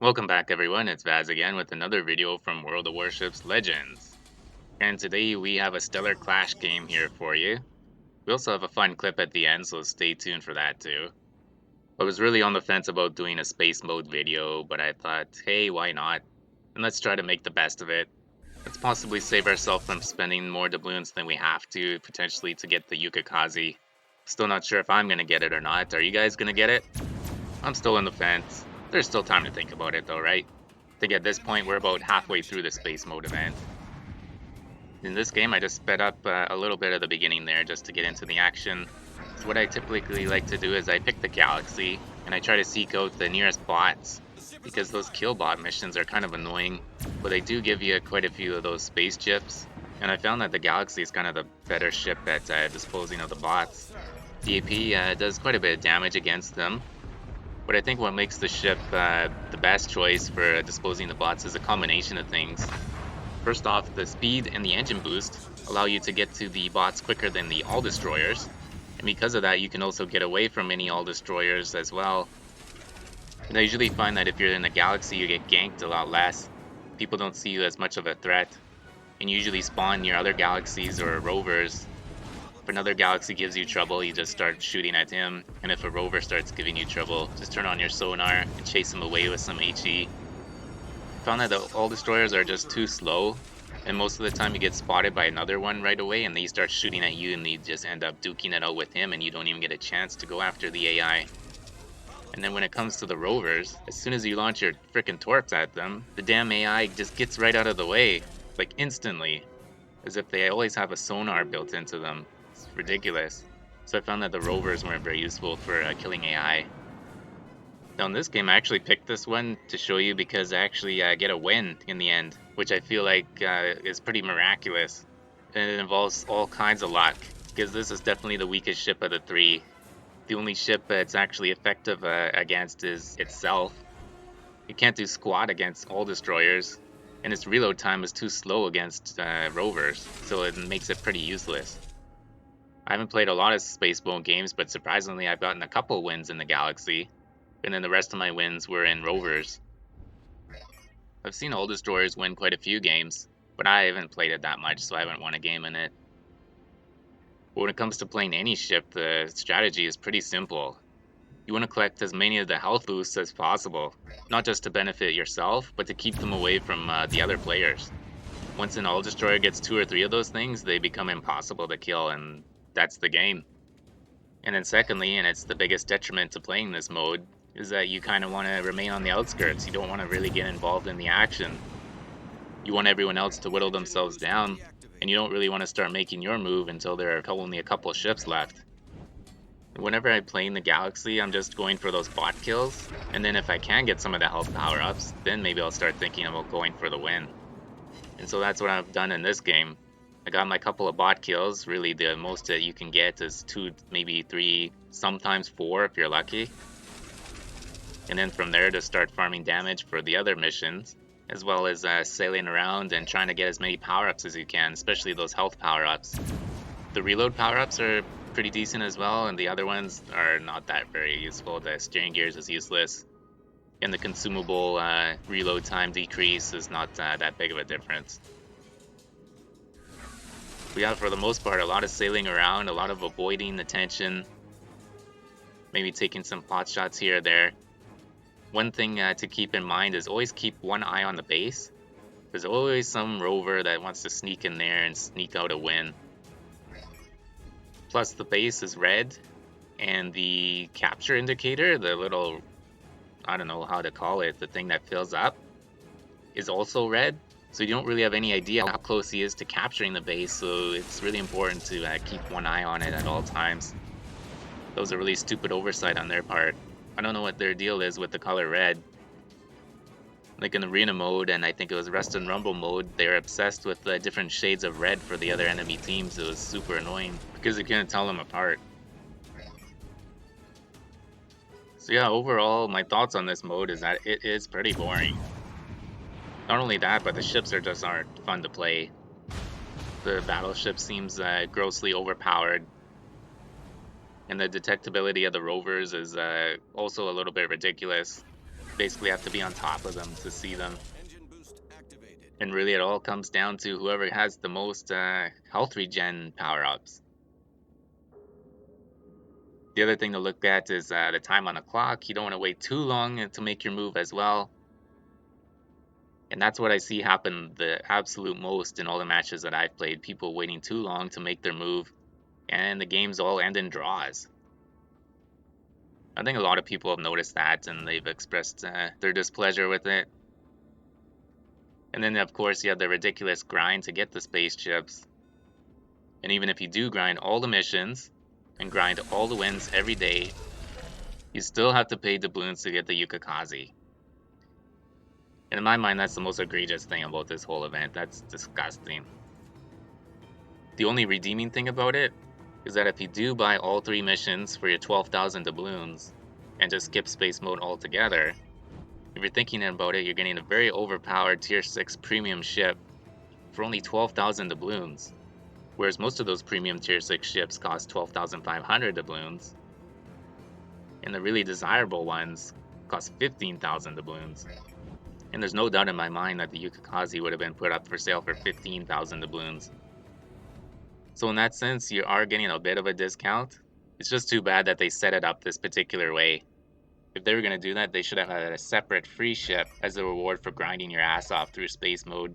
Welcome back everyone, it's Vaz again with another video from World of Warships Legends. And today we have a Stellar Clash game here for you. We also have a fun clip at the end, so stay tuned for that too. I was really on the fence about doing a space mode video, but I thought, hey, why not? And let's try to make the best of it. Let's possibly save ourselves from spending more doubloons than we have to, potentially to get the Yukikaze. Still not sure if I'm gonna get it or not. Are you guys gonna get it? I'm still on the fence. There's still time to think about it though, right? I think at this point we're about halfway through the space mode event. In this game I just sped up a little bit at the beginning there just to get into the action. So what I typically like to do is I pick the galaxy and I try to seek out the nearest bots because those kill bot missions are kind of annoying, but they do give you quite a few of those space chips. And I found that the galaxy is kind of the better ship at disposing of the bots. The AP does quite a bit of damage against them, but I think what makes the ship the best choice for disposing the bots is a combination of things. First off, the speed and the engine boost allow you to get to the bots quicker than the all destroyers, and because of that you can also get away from any all destroyers as well. And I usually find that if you're in a galaxy you get ganked a lot less. People don't see you as much of a threat, and you usually spawn near other galaxies or rovers. If another galaxy gives you trouble, you just start shooting at him, and if a rover starts giving you trouble, just turn on your sonar and chase him away with some HE. I found that the all destroyers are just too slow, and most of the time you get spotted by another one right away and they start shooting at you and they just end up duking it out with him and you don't even get a chance to go after the AI. And then when it comes to the rovers, as soon as you launch your frickin' torps at them, the damn AI just gets right out of the way, like instantly, as if they always have a sonar built into them. It's ridiculous. So I found that the rovers weren't very useful for killing AI. Now in this game I actually picked this one to show you because I actually get a win in the end, which I feel like is pretty miraculous. And it involves all kinds of luck, because this is definitely the weakest ship of the three. The only ship it's actually effective against is itself. It can't do squat against all destroyers, and its reload time is too slow against rovers, so it makes it pretty useless. I haven't played a lot of space mode games, but surprisingly I've gotten a couple wins in the galaxy, and then the rest of my wins were in rovers. I've seen all destroyers win quite a few games, but I haven't played it that much, so I haven't won a game in it. But when it comes to playing any ship, the strategy is pretty simple. You want to collect as many of the health boosts as possible, not just to benefit yourself, but to keep them away from the other players. Once an all destroyer gets 2 or 3 of those things, they become impossible to kill, and that's the game. And then secondly, and it's the biggest detriment to playing this mode, is that you kind of want to remain on the outskirts. You don't want to really get involved in the action. You want everyone else to whittle themselves down, and you don't really want to start making your move until there are only a couple of ships left. Whenever I play in the galaxy, I'm just going for those bot kills, and then if I can get some of the health power-ups, then maybe I'll start thinking about going for the win. And so that's what I've done in this game. I got my couple of bot kills. Really the most that you can get is 2, maybe 3, sometimes 4 if you're lucky. And then from there to start farming damage for the other missions, as well as sailing around and trying to get as many power-ups as you can, especially those health power-ups. The reload power-ups are pretty decent as well, and the other ones are not that very useful. The steering gears is useless, and the consumable reload time decrease is not that big of a difference. We have, for the most part, a lot of sailing around, a lot of avoiding attention, maybe taking some pot shots here or there. One thing to keep in mind is always keep one eye on the base. There's always some rover that wants to sneak in there and sneak out a win. Plus the base is red, and the capture indicator, the little, I don't know how to call it, the thing that fills up, is also red. So you don't really have any idea how close he is to capturing the base, so it's really important to keep one eye on it at all times. That was a really stupid oversight on their part. I don't know what their deal is with the color red. Like in arena mode, and I think it was Rust and Rumble mode, they're obsessed with the different shades of red for the other enemy teams. It was super annoying because you couldn't tell them apart. So yeah, overall, my thoughts on this mode is that it is pretty boring. Not only that, but the ships aren't fun to play. The battleship seems grossly overpowered, and the detectability of the rovers is also a little bit ridiculous. Basically have to be on top of them to see them. And really it all comes down to whoever has the most health regen power-ups. The other thing to look at is the time on the clock. You don't want to wait too long to make your move as well. And that's what I see happen the absolute most in all the matches that I've played. People waiting too long to make their move, and the games all end in draws. I think a lot of people have noticed that, and they've expressed their displeasure with it. And then, of course, you have the ridiculous grind to get the spaceships. And even if you do grind all the missions and grind all the wins every day, you still have to pay doubloons to get the Yuka Kazi. And in my mind, that's the most egregious thing about this whole event. That's disgusting. The only redeeming thing about it is that if you do buy all 3 missions for your 12,000 doubloons and just skip space mode altogether, if you're thinking about it, you're getting a very overpowered tier 6 premium ship for only 12,000 doubloons, whereas most of those premium tier 6 ships cost 12,500 doubloons, and the really desirable ones cost 15,000 doubloons. And there's no doubt in my mind that the Yuka Kazi would have been put up for sale for 15,000 doubloons. So in that sense, you are getting a bit of a discount. It's just too bad that they set it up this particular way. If they were going to do that, they should have had a separate free ship as a reward for grinding your ass off through space mode.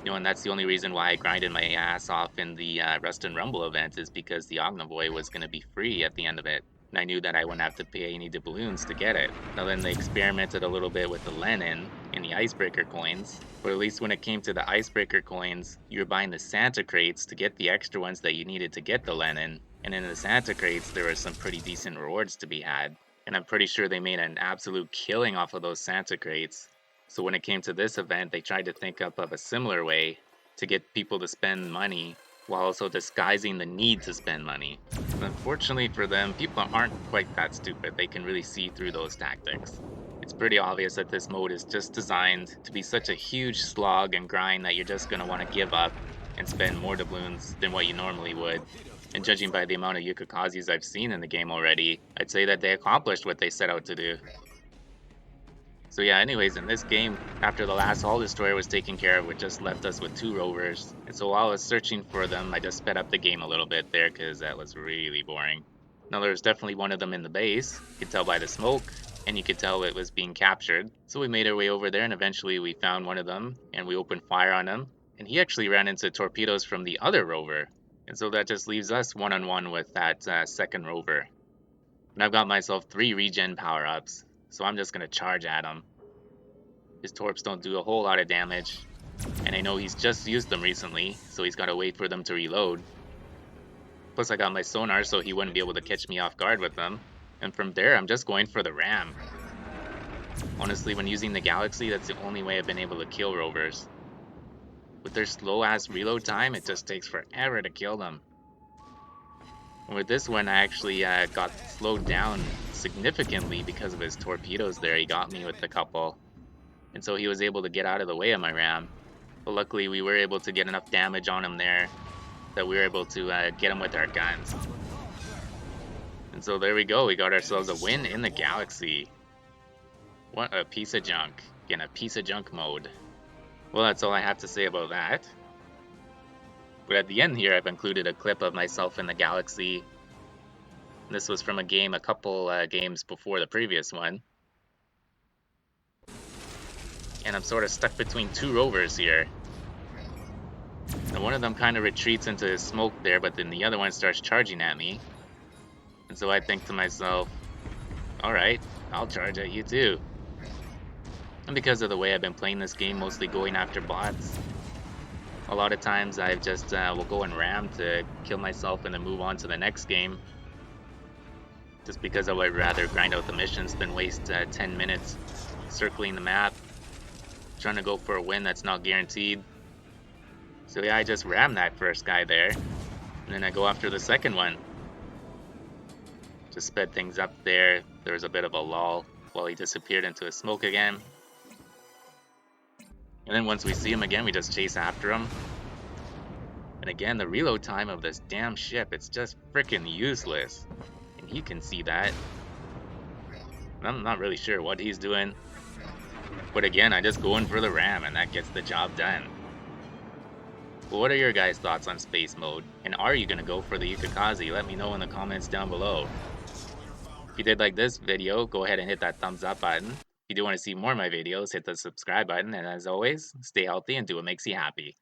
You know, and that's the only reason why I grinded my ass off in the Rust and Rumble event, is because the Ognavoy was going to be free at the end of it. And I knew that I wouldn't have to pay any doubloons to get it. Now then, they experimented a little bit with the Lenin and the Icebreaker coins, but at least when it came to the Icebreaker coins, you were buying the Santa crates to get the extra ones that you needed to get the Lenin, and in the Santa crates there were some pretty decent rewards to be had, and I'm pretty sure they made an absolute killing off of those Santa crates. So when it came to this event, they tried to think up of a similar way to get people to spend money while also disguising the need to spend money. And unfortunately for them, people aren't quite that stupid. They can really see through those tactics. It's pretty obvious that this mode is just designed to be such a huge slog and grind that you're just going to want to give up and spend more doubloons than what you normally would. And judging by the amount of Yuka Kazis I've seen in the game already, I'd say that they accomplished what they set out to do. So yeah, anyways, in this game, after the last Hull Destroyer was taken care of, it just left us with 2 rovers. And so while I was searching for them, I just sped up the game a little bit there because that was really boring. Now there was definitely one of them in the base. You could tell by the smoke, and you could tell it was being captured. So we made our way over there, and eventually we found one of them, and we opened fire on him. And he actually ran into torpedoes from the other rover. And so that just leaves us one-on-one with that second rover. And I've got myself 3 regen power-ups. So I'm just going to charge at him. His torps don't do a whole lot of damage, and I know he's just used them recently, so he's got to wait for them to reload. Plus I got my sonar, so he wouldn't be able to catch me off guard with them. And from there, I'm just going for the ram. Honestly, when using the Galaxy, that's the only way I've been able to kill rovers. With their slow-ass reload time, it just takes forever to kill them. And with this one, I actually got slowed down significantly because of his torpedoes there. He got me with a couple. And so he was able to get out of the way of my ram. But luckily, we were able to get enough damage on him there that we were able to get him with our guns. And so there we go. We got ourselves a win in the Galaxy. What a piece of junk. In a piece of junk mode. Well, that's all I have to say about that. But at the end here, I've included a clip of myself in the Galaxy. This was from a game a couple games before the previous one. And I'm sort of stuck between 2 rovers here. And one of them kind of retreats into his smoke there, but then the other one starts charging at me. And so I think to myself, alright, I'll charge at you too. And because of the way I've been playing this game, mostly going after bots, a lot of times I've just will go and ram to kill myself and then move on to the next game. Just because I would rather grind out the missions than waste 10 minutes circling the map, trying to go for a win that's not guaranteed. So yeah, I just ram that first guy there, and then I go after the second one. Just sped things up there. There was a bit of a lull while he disappeared into a smoke again. And then once we see him again, we just chase after him. And again, the reload time of this damn ship, it's just freaking useless. And he can see that. I'm not really sure what he's doing, but again, I just go in for the ram and that gets the job done. But what are your guys' thoughts on space mode? And are you gonna go for the Yukikaze? Let me know in the comments down below. If you did like this video, go ahead and hit that thumbs up button. If you do want to see more of my videos, hit the subscribe button. And as always, stay healthy and do what makes you happy.